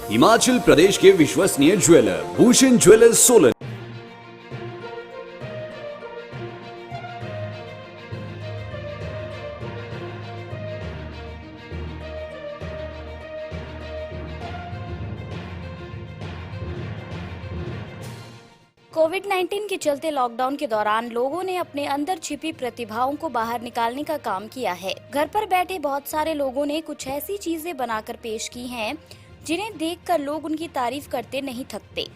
हिमाचल प्रदेश के विश्वसनीय jeweller Bhushan jewellers Solan. कोविड-19 के चलते लॉकडाउन के दौरान लोगों ने अपने अंदर छिपी प्रतिभाओं को बाहर निकालने का काम किया है। घर पर बैठे बहुत सारे लोगों ने कुछ ऐसी चीजें बनाकर पेश की हैं, जिन्हें देखकर लोग उनकी तारीफ करते नहीं थकते।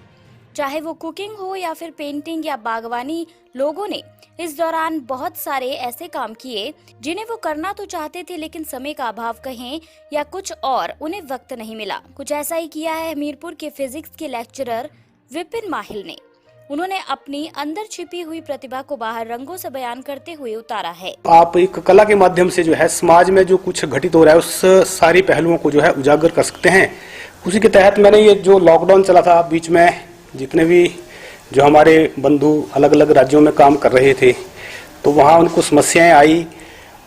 चाहे वो कुकिंग हो या फिर पेंटिंग या बागवानी, लोगों ने इस दौरान बहुत सारे ऐसे काम किए जिन्हें वो करना तो चाहते थे, लेकिन समय का अभाव कहें या कुछ और, उन्हें वक्त नहीं मिला। कुछ ऐसा ही किया है हमीरपुर के फिजिक्स के लेक्चरर विपिन माहिल ने। उन्होंने अपनी अंदर छिपी हुई प्रतिभा को बाहर रंगों से बयान करते हुए उतारा है। आप एक कला के माध्यम से जो है समाज में जो कुछ घटित हो रहा है उस सारी पहलुओं को जो है उजागर कर सकते हैं। उसी के तहत मैंने ये जो लॉकडाउन चला था बीच में, जितने भी जो हमारे बंधु अलग अलग राज्यों में काम कर रहे थे, तो वहाँ उनको समस्याएं आई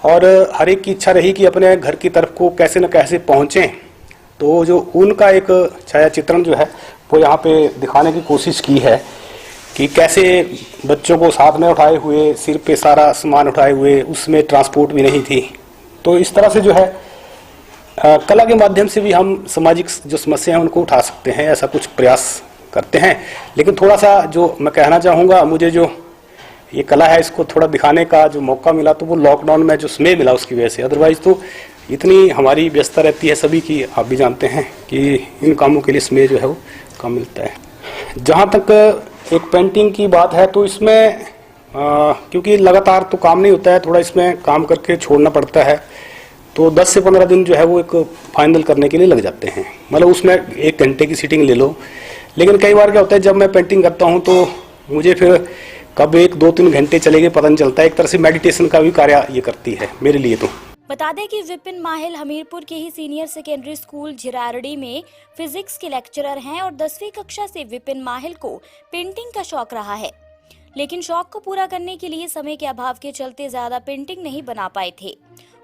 और हर एक की इच्छा रही कि अपने घर की तरफ को कैसे न कैसे पहुँचें। तो जो उनका एक छाया चित्रण जो है वो यहाँ पे दिखाने की कोशिश की है कि कैसे बच्चों को साथ में उठाए हुए, सिर पे सारा सामान उठाए हुए, उसमें ट्रांसपोर्ट भी नहीं थी। तो इस तरह से जो है कला के माध्यम से भी हम सामाजिक जो समस्या है उनको उठा सकते हैं, ऐसा कुछ प्रयास करते हैं। लेकिन थोड़ा सा जो मैं कहना चाहूँगा, मुझे जो ये कला है इसको थोड़ा दिखाने का जो मौका मिला तो वो लॉकडाउन में जो समय मिला उसकी वजह से। अदरवाइज तो इतनी हमारी व्यस्तता रहती है सभी की, आप भी जानते हैं कि इन कामों के लिए समय जो है वो कम मिलता है। जहाँ तक एक पेंटिंग की बात है तो इसमें क्योंकि लगातार तो काम नहीं होता है, थोड़ा इसमें काम करके छोड़ना पड़ता है, तो 10 से 15 दिन जो है वो एक फाइनल करने के लिए लग जाते हैं। मतलब उसमें 1 घंटे की सीटिंग ले लो। लेकिन कई बार क्या होता है, जब मैं पेंटिंग करता हूँ तो मुझे फिर कब 1, 2, 3 घंटे चले गए पता नहीं चलता है। एक तरह से मेडिटेशन का भी कार्य ये करती है मेरे लिए। तो बता दें कि विपिन माहिल हमीरपुर के ही सीनियर सेकेंडरी स्कूल झिरारड़ी में फिजिक्स के लेक्चरर हैं और 10वीं कक्षा से विपिन माहिल को पेंटिंग का शौक रहा है, लेकिन शौक को पूरा करने के लिए समय के अभाव के चलते ज्यादा पेंटिंग नहीं बना पाए थे।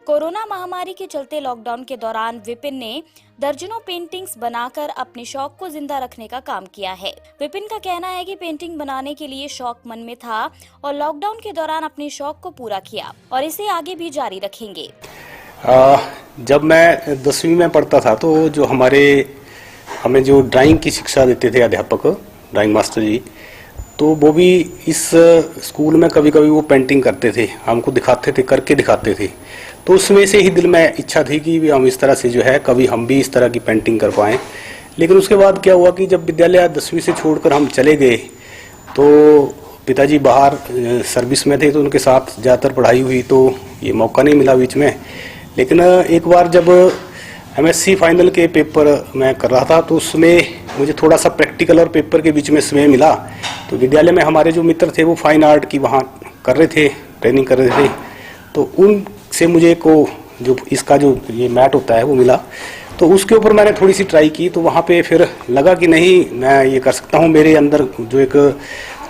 कोरोना महामारी के चलते लॉकडाउन के दौरान विपिन ने दर्जनों पेंटिंग्स बनाकर अपने शौक को जिंदा रखने का काम किया है। विपिन का कहना है कि पेंटिंग बनाने के लिए शौक मन में था और लॉकडाउन के दौरान अपने शौक को पूरा किया और इसे आगे भी जारी रखेंगे। जब मैं 10वीं में पढ़ता था तो जो हमें जो ड्राइंग की शिक्षा देते थे अध्यापक, ड्राइंग मास्टर जी, तो वो भी इस स्कूल में कभी कभी वो पेंटिंग करते थे, हमको दिखाते थे, करके दिखाते थे। तो उसमें से ही दिल में इच्छा थी कि हम इस तरह से जो है कभी हम भी इस तरह की पेंटिंग कर पाएँ। लेकिन उसके बाद क्या हुआ कि जब विद्यालय 10वीं से छोड़कर हम चले गए तो पिताजी बाहर सर्विस में थे, तो उनके साथ ज़्यादातर पढ़ाई हुई, तो ये मौका नहीं मिला बीच में। लेकिन एक बार जब MSc फाइनल के पेपर मैं कर रहा था तो उसमें मुझे थोड़ा सा प्रैक्टिकल और पेपर के बीच में समय मिला। तो विद्यालय में हमारे जो मित्र थे वो फाइन आर्ट की वहाँ कर रहे थे, ट्रेनिंग कर रहे थे, तो उनसे मुझे जो इसका जो ये मैट होता है वो मिला। तो उसके ऊपर मैंने थोड़ी सी ट्राई की, तो वहाँ पे फिर लगा कि नहीं, मैं ये कर सकता हूँ। मेरे अंदर जो एक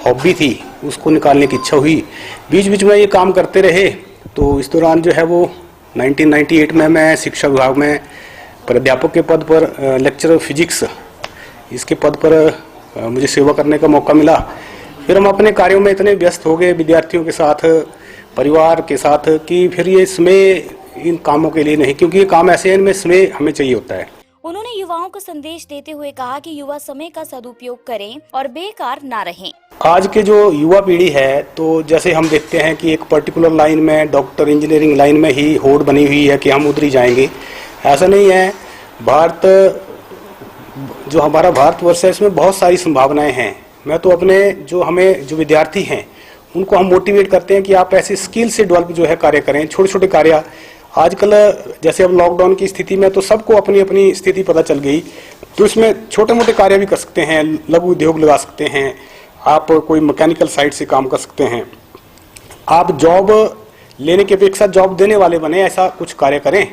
हॉबी थी उसको निकालने की इच्छा हुई। बीच बीच में ये काम करते रहे। तो इस दौरान जो है वो 1998 में मैं शिक्षा विभाग में प्राध्यापक के पद पर, लेक्चरर फिजिक्स, इसके पद पर मुझे सेवा करने का मौका मिला। फिर हम अपने कार्यों में इतने व्यस्त हो गए विद्यार्थियों के साथ, परिवार के साथ, कि फिर ये समय इन कामों के लिए नहीं, क्योंकि ये काम ऐसे हैं इनमें समय हमें चाहिए होता है। उन्होंने युवाओं को संदेश देते हुए कहा कि युवा समय का सदुपयोग करें और बेकार ना रहें। आज के जो युवा पीढ़ी है, तो जैसे हम देखते हैं कि एक पर्टिकुलर लाइन में, डॉक्टर, इंजीनियरिंग लाइन में ही होड़ बनी हुई है कि हम उधर ही जाएंगे। ऐसा नहीं है। जो हमारा भारतवर्ष है इसमें बहुत सारी संभावनाएं हैं। मैं तो अपने जो विद्यार्थी हैं उनको हम मोटिवेट करते हैं कि आप ऐसे स्किल से डेवलप जो है कार्य करें, छोटे छोटे कार्य। आजकल जैसे अब लॉकडाउन की स्थिति में तो सबको अपनी अपनी स्थिति पता चल गई, तो इसमें छोटे मोटे कार्य भी कर सकते हैं, लघु उद्योग लगा सकते हैं, आप कोई मैकेनिकल साइड से काम कर सकते हैं। आप जॉब लेने की अपेक्षा जॉब देने वाले बने, ऐसा कुछ कार्य करें।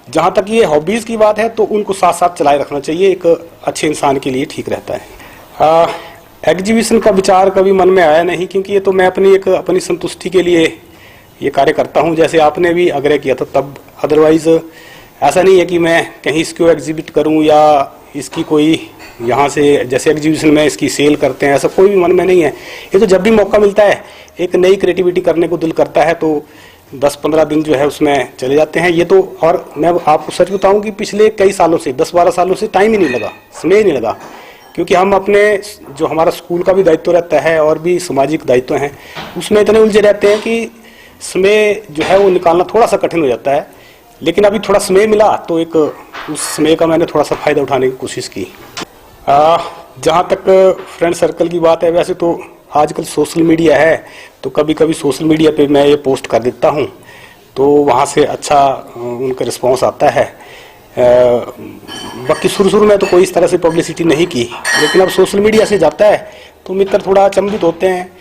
जहाँ तक ये हॉबीज की बात है तो उनको साथ साथ चलाए रखना चाहिए, एक अच्छे इंसान के लिए ठीक रहता है। एग्जीबिशन का विचार कभी मन में आया नहीं, क्योंकि ये तो मैं अपनी संतुष्टि के लिए ये कार्य करता हूँ, जैसे आपने भी आग्रह किया था तब। अदरवाइज ऐसा नहीं है कि मैं कहीं इसको एग्जिबिट करूँ या इसकी कोई यहाँ से जैसे एग्जीबिशन में इसकी सेल करते हैं, ऐसा कोई भी मन में नहीं है। ये तो जब भी मौका मिलता है एक नई क्रिएटिविटी करने को दिल करता है तो 10-15 दिन जो है उसमें चले जाते हैं। ये तो, और मैं आपको सच बताऊं कि पिछले कई सालों से 10-12 सालों से टाइम ही नहीं लगा, समय ही नहीं लगा, क्योंकि हम अपने जो हमारा स्कूल का भी दायित्व रहता है और भी सामाजिक दायित्व हैं उसमें इतने उलझे रहते हैं कि समय जो है वो निकालना थोड़ा सा कठिन हो जाता है। लेकिन अभी थोड़ा समय मिला तो एक उस समय का मैंने थोड़ा सा फायदा उठाने की कोशिश की। जहाँ तक फ्रेंड सर्कल की बात है, वैसे तो आजकल सोशल मीडिया है तो कभी कभी सोशल मीडिया पे मैं ये पोस्ट कर देता हूँ तो वहाँ से अच्छा उनका रिस्पांस आता है। बाकी शुरू में तो कोई इस तरह से पब्लिसिटी नहीं की, लेकिन अब सोशल मीडिया से जाता है तो मित्र थोड़ा अचंभित होते हैं।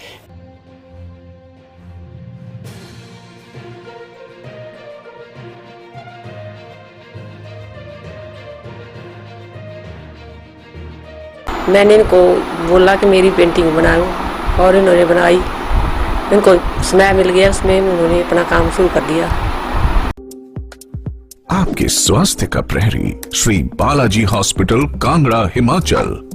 मैंने इनको बोला कि मेरी पेंटिंग बनाओ और इन्होंने बनाई। इनको समय मिल गया, उसमें उन्होंने अपना काम शुरू कर दिया। आपके स्वास्थ्य का प्रहरी श्री बालाजी हॉस्पिटल, कांगड़ा, हिमाचल।